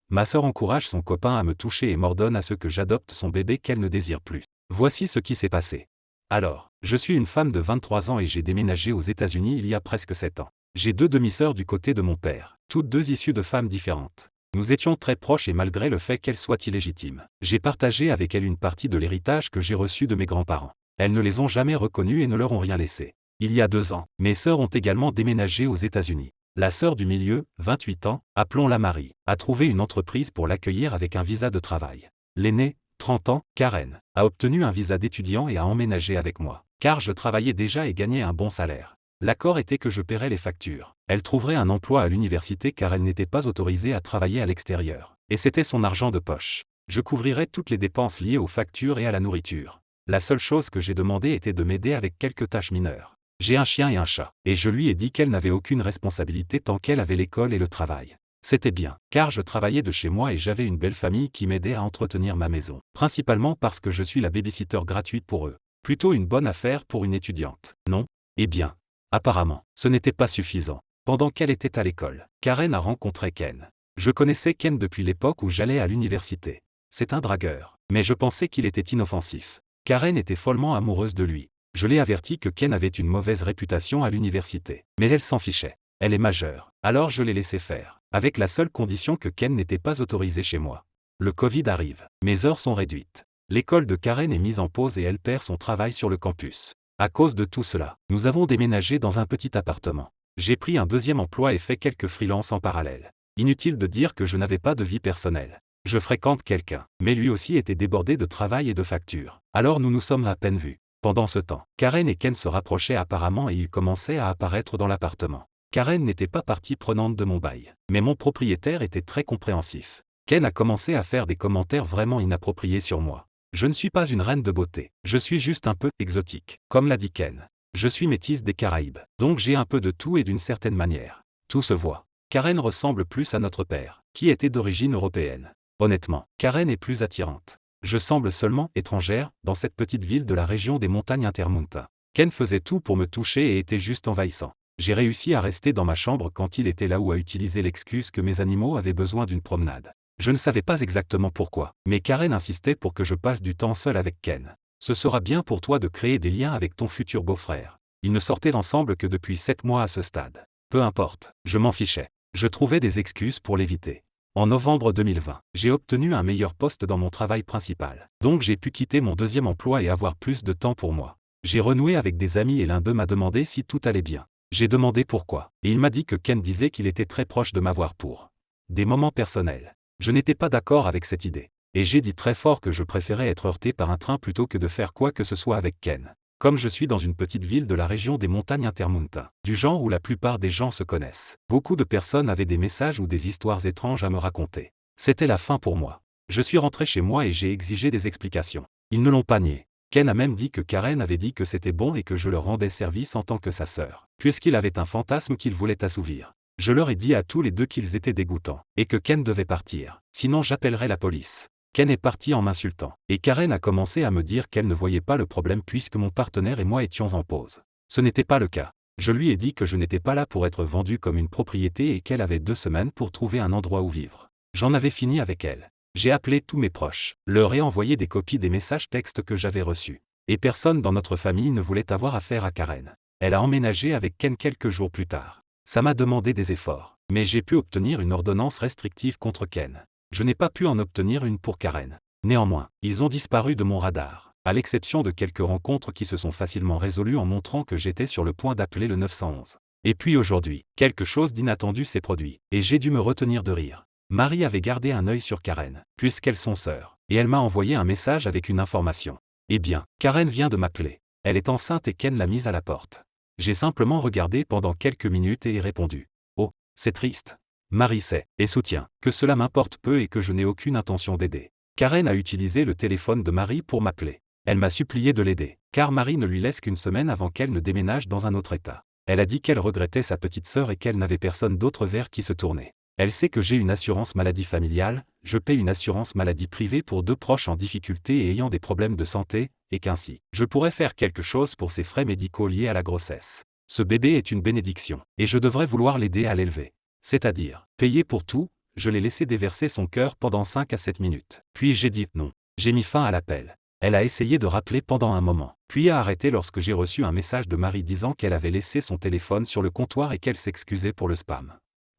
Ma sœur encourage son copain à me toucher et m'ordonne à ce que j'adopte son bébé qu'elle ne désire plus. Voici ce qui s'est passé. Alors, je suis une femme de 23 ans et j'ai déménagé aux États-Unis il y a presque 7 ans. J'ai 2 demi-sœurs du côté de mon père, toutes 2 issues de femmes différentes. Nous étions très proches et malgré le fait qu'elles soient illégitimes, j'ai partagé avec elles une partie de l'héritage que j'ai reçu de mes grands-parents. Elles ne les ont jamais reconnus et ne leur ont rien laissé. Il y a 2 ans, mes sœurs ont également déménagé aux États-Unis. La sœur du milieu, 28 ans, appelons-la Marie, a trouvé une entreprise pour l'accueillir avec un visa de travail. L'aînée, 30 ans, Karen, a obtenu un visa d'étudiant et a emménagé avec moi, car je travaillais déjà et gagnais un bon salaire. L'accord était que je paierais les factures. Elle trouverait un emploi à l'université car elle n'était pas autorisée à travailler à l'extérieur. Et c'était son argent de poche. Je couvrirais toutes les dépenses liées aux factures et à la nourriture. La seule chose que j'ai demandé était de m'aider avec quelques tâches mineures. J'ai un chien et un chat, et je lui ai dit qu'elle n'avait aucune responsabilité tant qu'elle avait l'école et le travail. C'était bien, car je travaillais de chez moi et j'avais une belle famille qui m'aidait à entretenir ma maison, principalement parce que je suis la babysitter gratuite pour eux. Plutôt une bonne affaire pour une étudiante, non? Eh bien, apparemment, ce n'était pas suffisant. Pendant qu'elle était à l'école, Karen a rencontré Ken. Je connaissais Ken depuis l'époque où j'allais à l'université. C'est un dragueur, mais je pensais qu'il était inoffensif. Karen était follement amoureuse de lui. Je l'ai averti que Ken avait une mauvaise réputation à l'université. Mais elle s'en fichait. Elle est majeure. Alors je l'ai laissé faire, avec la seule condition que Ken n'était pas autorisé chez moi. Le Covid arrive. Mes heures sont réduites. L'école de Karen est mise en pause et elle perd son travail sur le campus. À cause de tout cela, nous avons déménagé dans un petit appartement. J'ai pris un deuxième emploi et fait quelques freelances en parallèle. Inutile de dire que je n'avais pas de vie personnelle. Je fréquente quelqu'un, mais lui aussi était débordé de travail et de factures. Alors nous nous sommes à peine vus. Pendant ce temps, Karen et Ken se rapprochaient apparemment et ils commençaient à apparaître dans l'appartement. Karen n'était pas partie prenante de mon bail, mais mon propriétaire était très compréhensif. Ken a commencé à faire des commentaires vraiment inappropriés sur moi. Je ne suis pas une reine de beauté, je suis juste un peu exotique, comme l'a dit Ken. Je suis métisse des Caraïbes, donc j'ai un peu de tout et d'une certaine manière. Tout se voit. Karen ressemble plus à notre père, qui était d'origine européenne. Honnêtement, Karen est plus attirante. Je semble seulement étrangère dans cette petite ville de la région des montagnes Intermountain. Ken faisait tout pour me toucher et était juste envahissant. J'ai réussi à rester dans ma chambre quand il était là ou à utiliser l'excuse que mes animaux avaient besoin d'une promenade. Je ne savais pas exactement pourquoi, mais Karen insistait pour que je passe du temps seul avec Ken. Ce sera bien pour toi de créer des liens avec ton futur beau-frère. Ils ne sortaient ensemble que depuis 7 mois à ce stade. Peu importe, je m'en fichais. Je trouvais des excuses pour l'éviter. En novembre 2020, j'ai obtenu un meilleur poste dans mon travail principal. Donc j'ai pu quitter mon deuxième emploi et avoir plus de temps pour moi. J'ai renoué avec des amis et l'un d'eux m'a demandé si tout allait bien. J'ai demandé pourquoi, et il m'a dit que Ken disait qu'il était très proche de m'avoir pour des moments personnels. Je n'étais pas d'accord avec cette idée. Et j'ai dit très fort que je préférais être heurté par un train plutôt que de faire quoi que ce soit avec Ken. Comme je suis dans une petite ville de la région des montagnes Intermountain, du genre où la plupart des gens se connaissent, beaucoup de personnes avaient des messages ou des histoires étranges à me raconter. C'était la fin pour moi. Je suis rentré chez moi et j'ai exigé des explications. Ils ne l'ont pas nié. Ken a même dit que Karen avait dit que c'était bon et que je leur rendais service en tant que sa sœur, puisqu'il avait un fantasme qu'il voulait assouvir. Je leur ai dit à tous les deux qu'ils étaient dégoûtants, et que Ken devait partir, sinon j'appellerais la police. Ken est parti en m'insultant, et Karen a commencé à me dire qu'elle ne voyait pas le problème puisque mon partenaire et moi étions en pause. Ce n'était pas le cas. Je lui ai dit que je n'étais pas là pour être vendu comme une propriété et qu'elle avait 2 semaines pour trouver un endroit où vivre. J'en avais fini avec elle. J'ai appelé tous mes proches, leur ai envoyé des copies des messages textes que j'avais reçus. Et personne dans notre famille ne voulait avoir affaire à Karen. Elle a emménagé avec Ken quelques jours plus tard. Ça m'a demandé des efforts, mais j'ai pu obtenir une ordonnance restrictive contre Ken. Je n'ai pas pu en obtenir une pour Karen. Néanmoins, ils ont disparu de mon radar, à l'exception de quelques rencontres qui se sont facilement résolues en montrant que j'étais sur le point d'appeler le 911. Et puis aujourd'hui, quelque chose d'inattendu s'est produit, et j'ai dû me retenir de rire. Marie avait gardé un œil sur Karen, puisqu'elles sont sœurs, et elle m'a envoyé un message avec une information. Eh bien, Karen vient de m'appeler. Elle est enceinte et Ken l'a mise à la porte. J'ai simplement regardé pendant quelques minutes et ai répondu. Oh, c'est triste. Marie sait, et soutient, que cela m'importe peu et que je n'ai aucune intention d'aider. Karen a utilisé le téléphone de Marie pour m'appeler. Elle m'a supplié de l'aider, car Marie ne lui laisse qu'une semaine avant qu'elle ne déménage dans un autre état. Elle a dit qu'elle regrettait sa petite sœur et qu'elle n'avait personne d'autre vers qui se tourner. Elle sait que j'ai une assurance maladie familiale, je paie une assurance maladie privée pour 2 proches en difficulté et ayant des problèmes de santé, et qu'ainsi, je pourrais faire quelque chose pour ses frais médicaux liés à la grossesse. Ce bébé est une bénédiction, et je devrais vouloir l'aider à l'élever. C'est-à-dire, payer pour tout, je l'ai laissé déverser son cœur pendant 5 à 7 minutes. Puis j'ai dit non. J'ai mis fin à l'appel. Elle a essayé de rappeler pendant un moment, puis a arrêté lorsque j'ai reçu un message de Marie disant qu'elle avait laissé son téléphone sur le comptoir et qu'elle s'excusait pour le spam.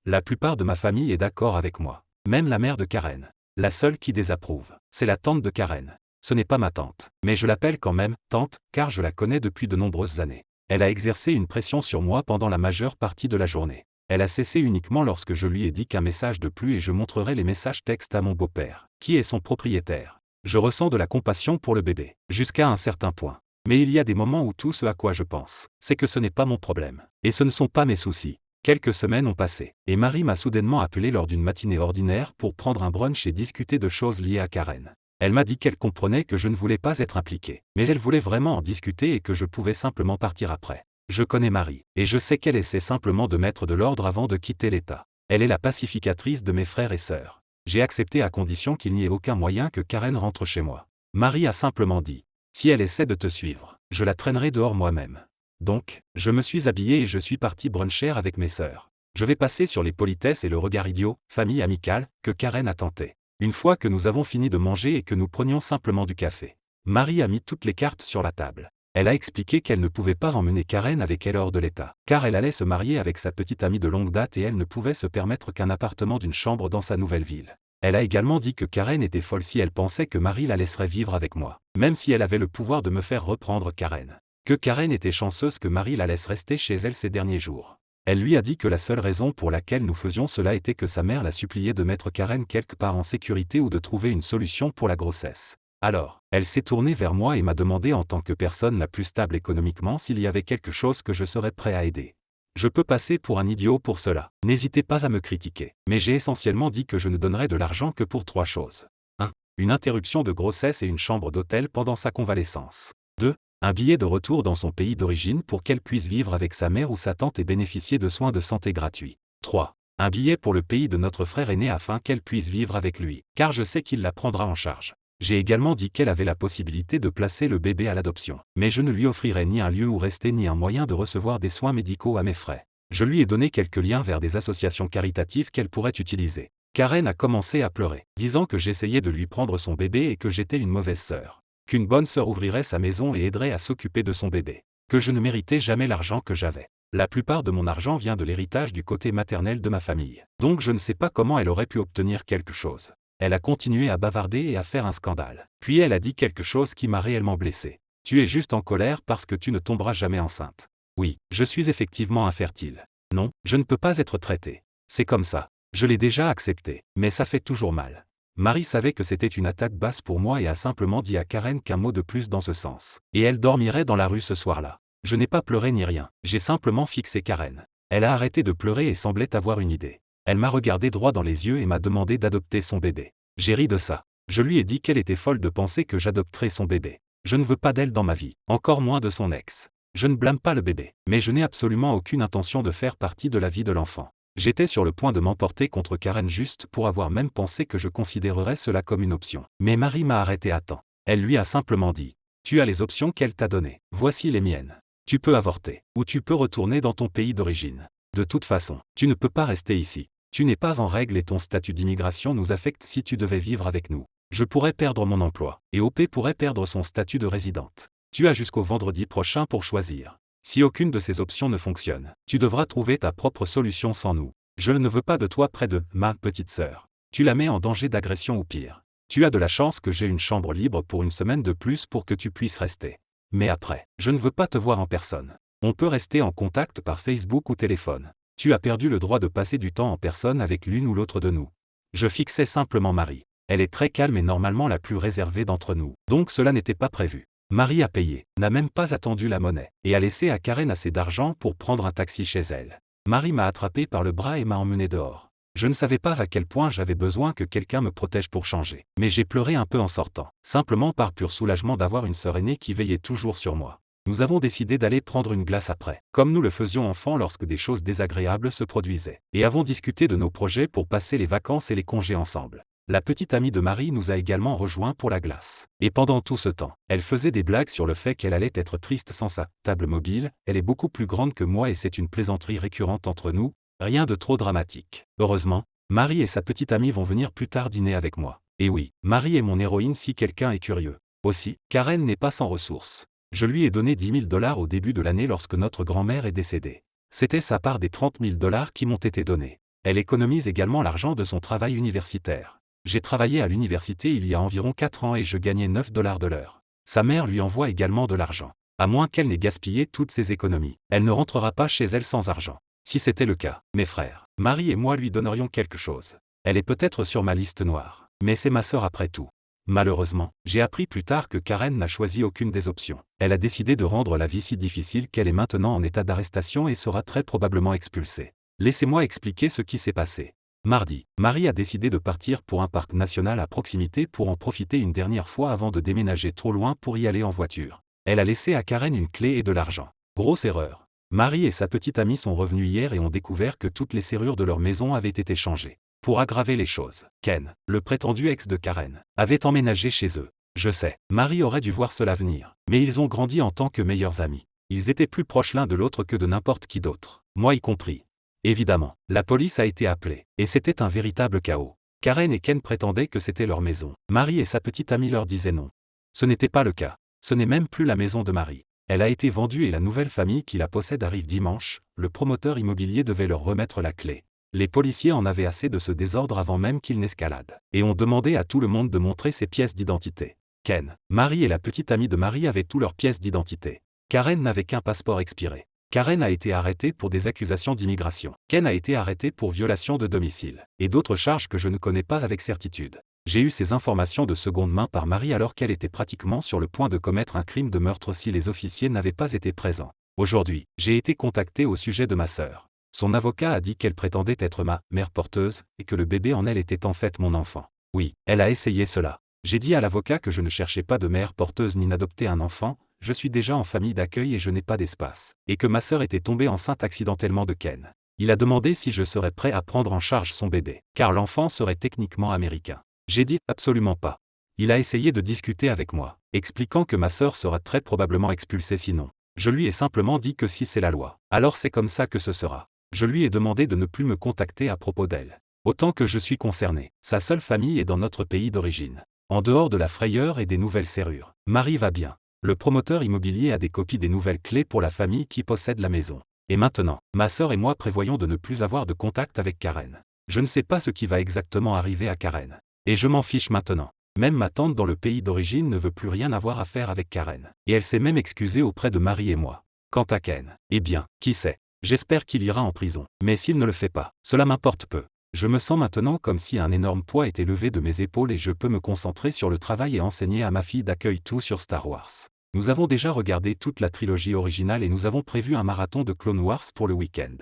La plupart de ma famille est d'accord avec moi. Même la mère de Karen. La seule qui désapprouve, c'est la tante de Karen. Ce n'est pas ma tante, mais je l'appelle quand même tante, car je la connais depuis de nombreuses années. Elle a exercé une pression sur moi pendant la majeure partie de la journée. Elle a cessé uniquement lorsque je lui ai dit qu'un message de plus et je montrerai les messages textes à mon beau-père, qui est son propriétaire. Je ressens de la compassion pour le bébé, jusqu'à un certain point. Mais il y a des moments où tout ce à quoi je pense, c'est que ce n'est pas mon problème. Et ce ne sont pas mes soucis. Quelques semaines ont passé, et Marie m'a soudainement appelé lors d'une matinée ordinaire pour prendre un brunch et discuter de choses liées à Karen. Elle m'a dit qu'elle comprenait que je ne voulais pas être impliqué, mais elle voulait vraiment en discuter et que je pouvais simplement partir après. Je connais Marie, et je sais qu'elle essaie simplement de mettre de l'ordre avant de quitter l'État. Elle est la pacificatrice de mes frères et sœurs. J'ai accepté à condition qu'il n'y ait aucun moyen que Karen rentre chez moi. Marie a simplement dit, si elle essaie de te suivre, je la traînerai dehors moi-même. Donc, je me suis habillé et je suis parti bruncher avec mes sœurs. Je vais passer sur les politesses et le regard idiot, famille amicale, que Karen a tenté. Une fois que nous avons fini de manger et que nous prenions simplement du café, Marie a mis toutes les cartes sur la table. Elle a expliqué qu'elle ne pouvait pas emmener Karen avec elle hors de l'État, car elle allait se marier avec sa petite amie de longue date et elle ne pouvait se permettre qu'un appartement d'une chambre dans sa nouvelle ville. Elle a également dit que Karen était folle si elle pensait que Marie la laisserait vivre avec moi, même si elle avait le pouvoir de me faire reprendre Karen. Que Karen était chanceuse que Marie la laisse rester chez elle ces derniers jours. Elle lui a dit que la seule raison pour laquelle nous faisions cela était que sa mère la suppliait de mettre Karen quelque part en sécurité ou de trouver une solution pour la grossesse. Alors, elle s'est tournée vers moi et m'a demandé en tant que personne la plus stable économiquement s'il y avait quelque chose que je serais prêt à aider. Je peux passer pour un idiot pour cela. N'hésitez pas à me critiquer. Mais j'ai essentiellement dit que je ne donnerais de l'argent que pour 3 choses. 1. Une interruption de grossesse et une chambre d'hôtel pendant sa convalescence. 2. Un billet de retour dans son pays d'origine pour qu'elle puisse vivre avec sa mère ou sa tante et bénéficier de soins de santé gratuits. 3. Un billet pour le pays de notre frère aîné afin qu'elle puisse vivre avec lui, car je sais qu'il la prendra en charge. J'ai également dit qu'elle avait la possibilité de placer le bébé à l'adoption, mais je ne lui offrirai ni un lieu où rester ni un moyen de recevoir des soins médicaux à mes frais. Je lui ai donné quelques liens vers des associations caritatives qu'elle pourrait utiliser. Karen a commencé à pleurer, disant que j'essayais de lui prendre son bébé et que j'étais une mauvaise sœur. Qu'une bonne sœur ouvrirait sa maison et aiderait à s'occuper de son bébé. Que je ne méritais jamais l'argent que j'avais. La plupart de mon argent vient de l'héritage du côté maternel de ma famille. Donc je ne sais pas comment elle aurait pu obtenir quelque chose. Elle a continué à bavarder et à faire un scandale. Puis elle a dit quelque chose qui m'a réellement blessé. Tu es juste en colère parce que tu ne tomberas jamais enceinte. Oui, je suis effectivement infertile. Non, je ne peux pas être traité. C'est comme ça. Je l'ai déjà accepté, mais ça fait toujours mal. Marie savait que c'était une attaque basse pour moi et a simplement dit à Karen qu'un mot de plus dans ce sens. Et elle dormirait dans la rue ce soir-là. Je n'ai pas pleuré ni rien, j'ai simplement fixé Karen. Elle a arrêté de pleurer et semblait avoir une idée. Elle m'a regardé droit dans les yeux et m'a demandé d'adopter son bébé. J'ai ri de ça. Je lui ai dit qu'elle était folle de penser que j'adopterais son bébé. Je ne veux pas d'elle dans ma vie, encore moins de son ex. Je ne blâme pas le bébé, mais je n'ai absolument aucune intention de faire partie de la vie de l'enfant. J'étais sur le point de m'emporter contre Karen juste pour avoir même pensé que je considérerais cela comme une option. Mais Marie m'a arrêté à temps. Elle lui a simplement dit, « Tu as les options qu'elle t'a données. Voici les miennes. Tu peux avorter, ou tu peux retourner dans ton pays d'origine. De toute façon, tu ne peux pas rester ici. Tu n'es pas en règle et ton statut d'immigration nous affecte si tu devais vivre avec nous. Je pourrais perdre mon emploi, et OP pourrait perdre son statut de résidente. Tu as jusqu'au vendredi prochain pour choisir. Si aucune de ces options ne fonctionne, tu devras trouver ta propre solution sans nous. Je ne veux pas de toi près de ma petite sœur. Tu la mets en danger d'agression ou pire. Tu as de la chance que j'ai une chambre libre pour une semaine de plus pour que tu puisses rester. Mais après, je ne veux pas te voir en personne. On peut rester en contact par Facebook ou téléphone. Tu as perdu le droit de passer du temps en personne avec l'une ou l'autre de nous. Je fixais simplement Marie. Elle est très calme et normalement la plus réservée d'entre nous. Donc cela n'était pas prévu. Marie a payé, n'a même pas attendu la monnaie, et a laissé à Karen assez d'argent pour prendre un taxi chez elle. Marie m'a attrapé par le bras et m'a emmené dehors. Je ne savais pas à quel point j'avais besoin que quelqu'un me protège pour changer. Mais j'ai pleuré un peu en sortant, simplement par pur soulagement d'avoir une sœur aînée qui veillait toujours sur moi. Nous avons décidé d'aller prendre une glace après, comme nous le faisions enfant lorsque des choses désagréables se produisaient, et avons discuté de nos projets pour passer les vacances et les congés ensemble. La petite amie de Marie nous a également rejoints pour la glace. Et pendant tout ce temps, elle faisait des blagues sur le fait qu'elle allait être triste sans sa table mobile. Elle est beaucoup plus grande que moi et c'est une plaisanterie récurrente entre nous, rien de trop dramatique. Heureusement, Marie et sa petite amie vont venir plus tard dîner avec moi. Et oui, Marie est mon héroïne si quelqu'un est curieux. Aussi, Karen n'est pas sans ressources. Je lui ai donné 10 000 $ au début de l'année lorsque notre grand-mère est décédée. C'était sa part des 30 000 $ qui m'ont été donnés. Elle économise également l'argent de son travail universitaire. J'ai travaillé à l'université il y a environ 4 ans et je gagnais 9 $ de l'heure. Sa mère lui envoie également de l'argent. À moins qu'elle n'ait gaspillé toutes ses économies, elle ne rentrera pas chez elle sans argent. Si c'était le cas, mes frères, Marie et moi lui donnerions quelque chose. Elle est peut-être sur ma liste noire, mais c'est ma sœur après tout. Malheureusement, j'ai appris plus tard que Karen n'a choisi aucune des options. Elle a décidé de rendre la vie si difficile qu'elle est maintenant en état d'arrestation et sera très probablement expulsée. Laissez-moi expliquer ce qui s'est passé. Mardi, Marie a décidé de partir pour un parc national à proximité pour en profiter une dernière fois avant de déménager trop loin pour y aller en voiture. Elle a laissé à Karen une clé et de l'argent. Grosse erreur. Marie et sa petite amie sont revenus hier et ont découvert que toutes les serrures de leur maison avaient été changées. Pour aggraver les choses, Ken, le prétendu ex de Karen, avait emménagé chez eux. Je sais, Marie aurait dû voir cela venir, mais ils ont grandi en tant que meilleurs amis. Ils étaient plus proches l'un de l'autre que de n'importe qui d'autre, moi y compris. Évidemment, la police a été appelée, et c'était un véritable chaos. Karen et Ken prétendaient que c'était leur maison. Marie et sa petite amie leur disaient non. Ce n'était pas le cas. Ce n'est même plus la maison de Marie. Elle a été vendue et la nouvelle famille qui la possède arrive dimanche. Le promoteur immobilier devait leur remettre la clé. Les policiers en avaient assez de ce désordre avant même qu'ils n'escaladent, et ont demandé à tout le monde de montrer ses pièces d'identité. Ken, Marie et la petite amie de Marie avaient tous leurs pièces d'identité. Karen n'avait qu'un passeport expiré. Karen a été arrêtée pour des accusations d'immigration. Ken a été arrêté pour violation de domicile, et d'autres charges que je ne connais pas avec certitude. J'ai eu ces informations de seconde main par Marie alors qu'elle était pratiquement sur le point de commettre un crime de meurtre si les officiers n'avaient pas été présents. Aujourd'hui, j'ai été contacté au sujet de ma sœur. Son avocat a dit qu'elle prétendait être ma mère porteuse et que le bébé en elle était en fait mon enfant. Oui, elle a essayé cela. J'ai dit à l'avocat que je ne cherchais pas de mère porteuse ni d'adopter un enfant, je suis déjà en famille d'accueil et je n'ai pas d'espace. Et que ma sœur était tombée enceinte accidentellement de Ken. Il a demandé si je serais prêt à prendre en charge son bébé, car l'enfant serait techniquement américain. J'ai dit absolument pas. Il a essayé de discuter avec moi, expliquant que ma sœur sera très probablement expulsée sinon. Je lui ai simplement dit que si c'est la loi, alors c'est comme ça que ce sera. Je lui ai demandé de ne plus me contacter à propos d'elle. Autant que je suis concerné, sa seule famille est dans notre pays d'origine. En dehors de la frayeur et des nouvelles serrures, Marie va bien. Le promoteur immobilier a des copies des nouvelles clés pour la famille qui possède la maison. Et maintenant, ma sœur et moi prévoyons de ne plus avoir de contact avec Karen. Je ne sais pas ce qui va exactement arriver à Karen. Et je m'en fiche maintenant. Même ma tante dans le pays d'origine ne veut plus rien avoir à faire avec Karen. Et elle s'est même excusée auprès de Marie et moi. Quant à Ken, eh bien, qui sait? J'espère qu'il ira en prison. Mais s'il ne le fait pas, cela m'importe peu. Je me sens maintenant comme si un énorme poids était levé de mes épaules et je peux me concentrer sur le travail et enseigner à ma fille d'accueil tout sur Star Wars. Nous avons déjà regardé toute la trilogie originale et nous avons prévu un marathon de Clone Wars pour le week-end.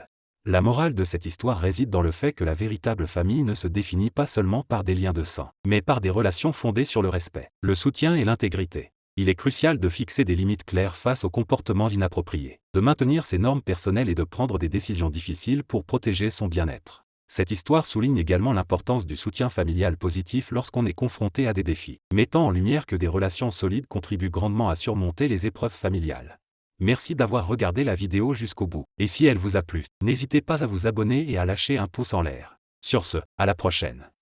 La morale de cette histoire réside dans le fait que la véritable famille ne se définit pas seulement par des liens de sang, mais par des relations fondées sur le respect, le soutien et l'intégrité. Il est crucial de fixer des limites claires face aux comportements inappropriés, de maintenir ses normes personnelles et de prendre des décisions difficiles pour protéger son bien-être. Cette histoire souligne également l'importance du soutien familial positif lorsqu'on est confronté à des défis, mettant en lumière que des relations solides contribuent grandement à surmonter les épreuves familiales. Merci d'avoir regardé la vidéo jusqu'au bout. Et si elle vous a plu, n'hésitez pas à vous abonner et à lâcher un pouce en l'air. Sur ce, à la prochaine.